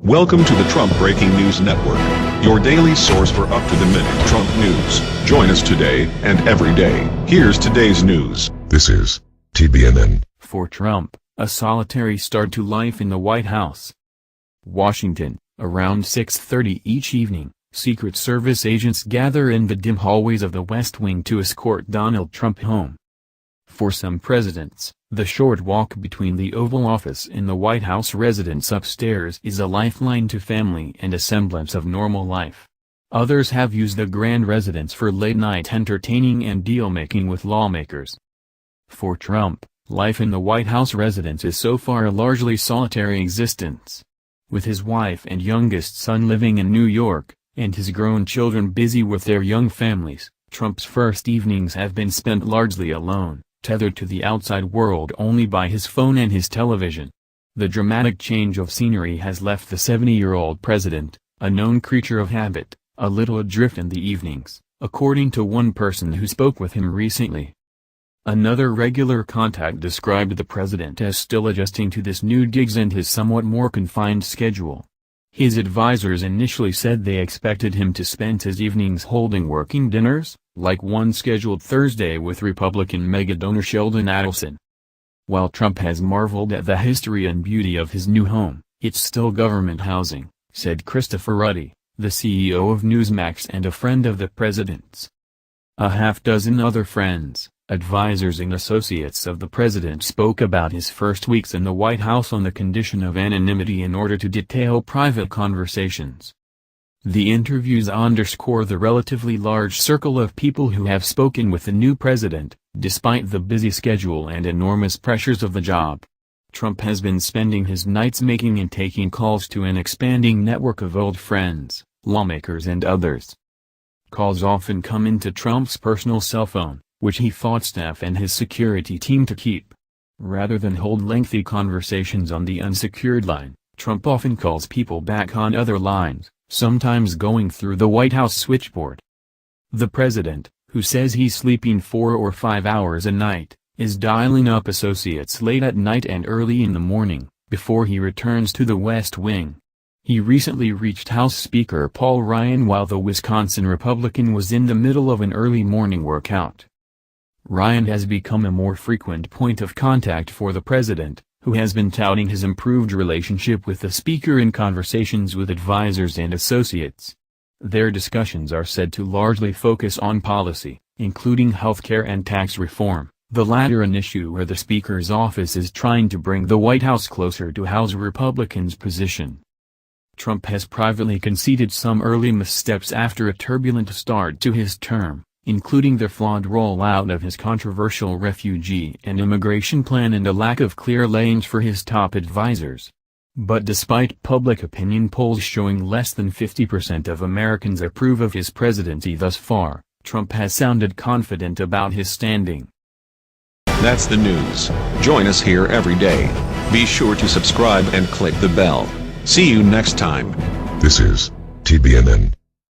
Welcome to the Trump Breaking News Network, your daily source for up-to-the-minute Trump news. Join us today and every day. Here's today's news. This is TBNN. For Trump, a solitary start to life in the White House. Washington, around 6:30 each evening, Secret Service agents gather in the dim hallways of the West Wing to escort Donald Trump home. For some presidents, the short walk between the Oval Office and the White House residence upstairs is a lifeline to family and a semblance of normal life. Others have used the grand residence for late-night entertaining and deal-making with lawmakers. For Trump, life in the White House residence is so far a largely solitary existence. With his wife and youngest son living in New York, and his grown children busy with their young families, Trump's first evenings have been spent largely alone, tethered to the outside world only by his phone and his television. The dramatic change of scenery has left the 70-year-old president, a known creature of habit, a little adrift in the evenings, according to one person who spoke with him recently. Another regular contact described the president as still adjusting to this new digs and his somewhat more confined schedule. His advisors initially said they expected him to spend his evenings holding working dinners, like one scheduled Thursday with Republican mega-donor Sheldon Adelson. While Trump has marveled at the history and beauty of his new home, it's still government housing, said Christopher Ruddy, the CEO of Newsmax and a friend of the president's. A half-dozen other friends, advisors and associates of the president spoke about his first weeks in the White House on the condition of anonymity in order to detail private conversations. The interviews underscore the relatively large circle of people who have spoken with the new president, despite the busy schedule and enormous pressures of the job. Trump has been spending his nights making and taking calls to an expanding network of old friends, lawmakers and others. Calls often come into Trump's personal cell phone, which he fought staff and his security team to keep. Rather than hold lengthy conversations on the unsecured line, Trump often calls people back on other lines, sometimes going through the White House switchboard. The president, who says he's sleeping 4 or 5 hours a night, is dialing up associates late at night and early in the morning, before he returns to the West Wing. He recently reached House Speaker Paul Ryan while the Wisconsin Republican was in the middle of an early morning workout. Ryan has become a more frequent point of contact for the president, who has been touting his improved relationship with the speaker in conversations with advisors and associates. Their discussions are said to largely focus on policy, including healthcare and tax reform, the latter an issue where the speaker's office is trying to bring the White House closer to House Republicans' position. Trump has privately conceded some early missteps after a turbulent start to his term, including the flawed rollout of his controversial refugee and immigration plan and a lack of clear lanes for his top advisors. But despite public opinion polls showing less than 50% of Americans approve of his presidency thus far, Trump has sounded confident about his standing. That's the news. Join us here every day. Be sure to subscribe and click the bell. See you next time. This is TBNN.